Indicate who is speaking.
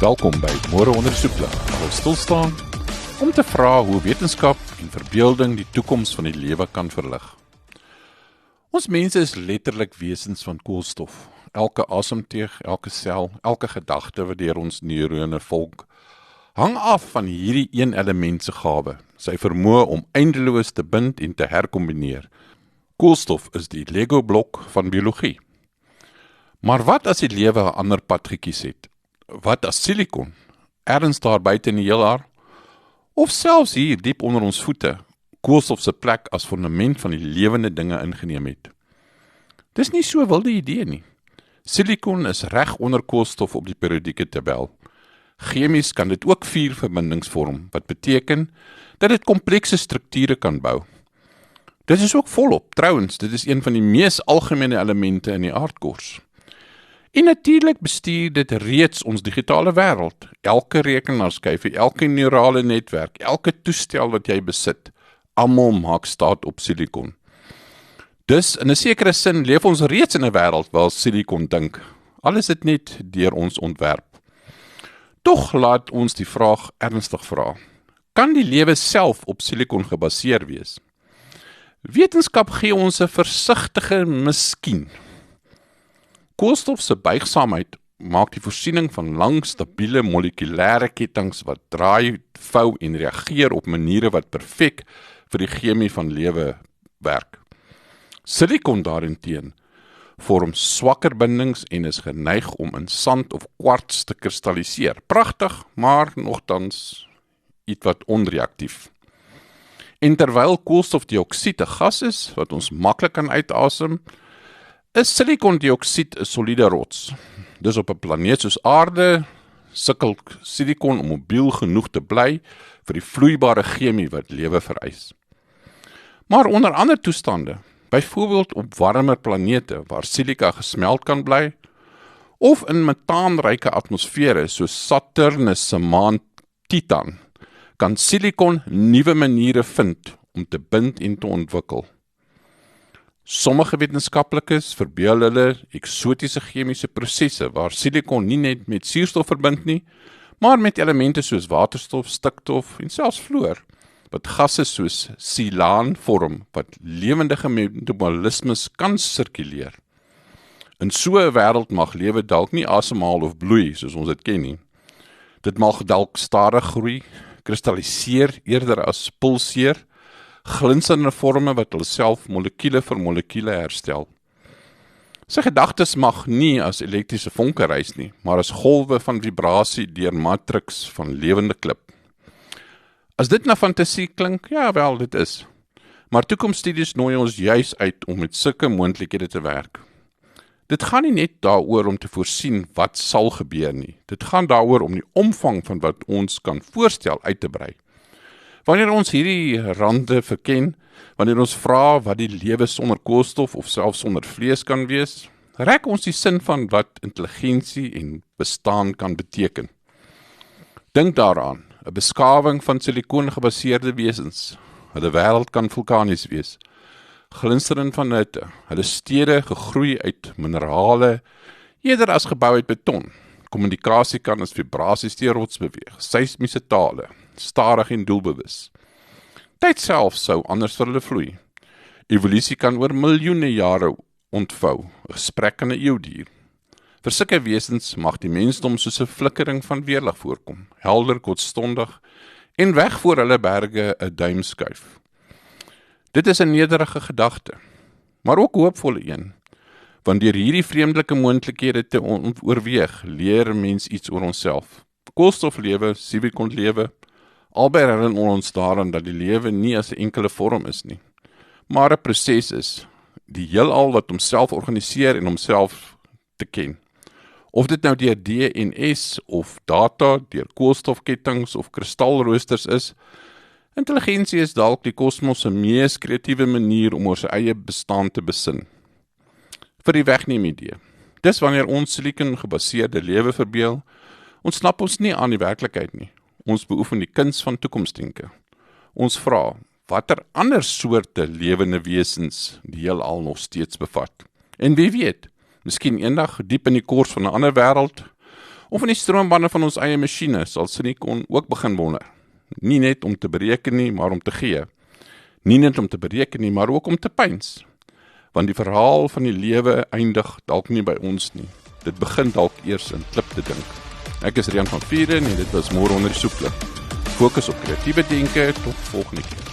Speaker 1: Welkom by Môre onder die soeplag, waar ons stilstaan om te vra hoe wetenskap en verbeelding die toekoms van die lewe kan verlig. Ons mense is letterlik wesens van koolstof. Elke asemteug, elke sel, elke gedagte wat deur ons neurone volk, hang af van hierdie een element se gawe, sy vermoë om eindeloos te bind en te herkombineer. Koolstof is die Lego-blok van biologie. Maar wat as die lewe 'n ander pad gekies het? Wat as silikon, ergens daar buite in die heelal, of selfs hier diep onder ons voete, koolstof se plek as fundament van die lewende dinge ingeneem het? Dis nie so 'n wilde idee nie. Silikon is reg onder koolstof op die periodieke tabel. Chemies kan dit ook 4 verbindings vorm, wat beteken dat dit komplekse strukture kan bou. Dit is ook volop, trouwens, dit is een van die mees algemene elemente in die aardkors. En natuurlik bestuur dit reeds ons digitale wêreld. Elke rekenaarskyfie, elke neurale netwerk, elke toestel wat jy besit, almal maak staat op silikon. Dus in 'n sekere sin leef ons reeds in 'n wêreld waar silikon dink. Al is dit net deur ons ontwerp. Tog laat ons die vraag ernstig vra. Kan die lewe self op silikon gebaseer wees? Wetenskap gee ons 'n versigtige miskien. Koolstof se buigsaamheid maak die voorsiening van lang, stabiele molekulêre kettinge wat draai, vou en reageer op maniere wat perfek vir die chemie van lewe werk. Silikon daarenteen vorm swakker bindings en is geneig om in sand of kwarts te kristalliseer. Pragtig, maar nogtans ietwat onreaktief. En terwyl koolstofdioksied 'n gas is wat ons maklik kan uitasem, is silikondioksied 'n soliede rots. Dus op 'n planeet soos Aarde sukkel silikon om mobiel genoeg te bly vir die vloeibare chemie wat lewe vereis. Maar onder ander toestande, byvoorbeeld op warmer planete waar silika gesmelt kan bly, of in metaanryke atmosfere soos Saturnus se maan Titan, kan silikon nuwe maniere vind om te bind en te ontwikkel. Sommige wetenskaplikes verbeel hulle eksotiese chemiese prosesse waar silikon nie net met suurstof verbind nie, maar met elemente soos waterstof, stikstof en selfs fluor, wat gasse soos silaan vorm wat lewendige metabolismes kan sirkuleer. In so 'n wêreld mag lewe dalk nie asemhaal of bloei soos ons dit ken nie. Dit mag dalk stadig groei, kristalliseer eerder as pulseer, glinsende vorme wat hulself molekule vir molekule herstel. Sy gedagtes mag nie as elektriese vonke reis nie, maar as golwe van vibrasie deur matriks van lewende klip. As dit na fantasie klink, ja wel, dit is. Maar toekomsstudies nooi ons juis uit om met sulke moontlikhede te werk. Dit gaan nie net daaroor om te voorsien wat sal gebeur nie. Dit gaan daaroor om die omvang van wat ons kan voorstel uit te brei. Wanneer ons hierdie rande verken, wanneer ons vra wat die lewe sonder koolstof of selfs sonder vlees kan wees, rek ons die sin van wat intelligensie en bestaan kan beteken. Dink daaraan, 'n beskawing van silikoon gebaseerde wesens, hulle wêreld kan vulkanies wees, glinsterend van hitte, hulle stede gegroei uit minerale, eerder as gebou uit beton. Kommunikasie kan as vibrasies deur rots beweeg, seismiese tale, stadig en doelbewus. Tyd self sou anders vir hulle vloei. Evolusie kan oor miljoene jare ontvou, 'n gesprek kan 'n eeu duur. Vir sulke wesens mag die mensdom soos 'n flikkering van weerlig voorkom, helder, kortstondig, en weg voor hulle berge 'n duim skuif. Dit is 'n nederige gedagte, maar ook 'n hoopvolle een, want deur hierdie vreemdelike moontlikhede te oorweeg, leer mens iets oor onsself. Koolstoflewe, silikonlewe, albei herinner ons daaraan dat die lewe nie as 'n enkele vorm is nie, maar 'n proses is, die heelal wat homself organiseer en homself te ken. Of dit nou deur DNS of data, deur koolstofkettinge of kristalroosters is, intelligensie is dalk die kosmos se mees kreatiewe manier om oor sy eie bestaan te besin. Vir die wegneem idee. Dis wanneer ons silikon gebaseerde lewe verbeel, ontsnap ons nie aan die werklikheid nie. Ons beoefen die kuns van toekomsdenke. Ons vra, watter ander soorte lewende wesens die heelal nog steeds bevat. En wie weet, miskien eendag diep in die kors van 'n ander wêreld, Of in die stroombande van ons eie masjiene sal Sinikon ook begin wonder. Nie net om te bereken nie, maar om te gee. Nie net om te bereken nie, maar ook om te pyns. Want die verhaal van die lewe eindig dalk nie by ons nie. Dit begin dalk eers in klip te dink. Ek is Rian van Vieren en dit was Môre onder die soeklig. Fokus op kreatiewe denke, tot volgende keer.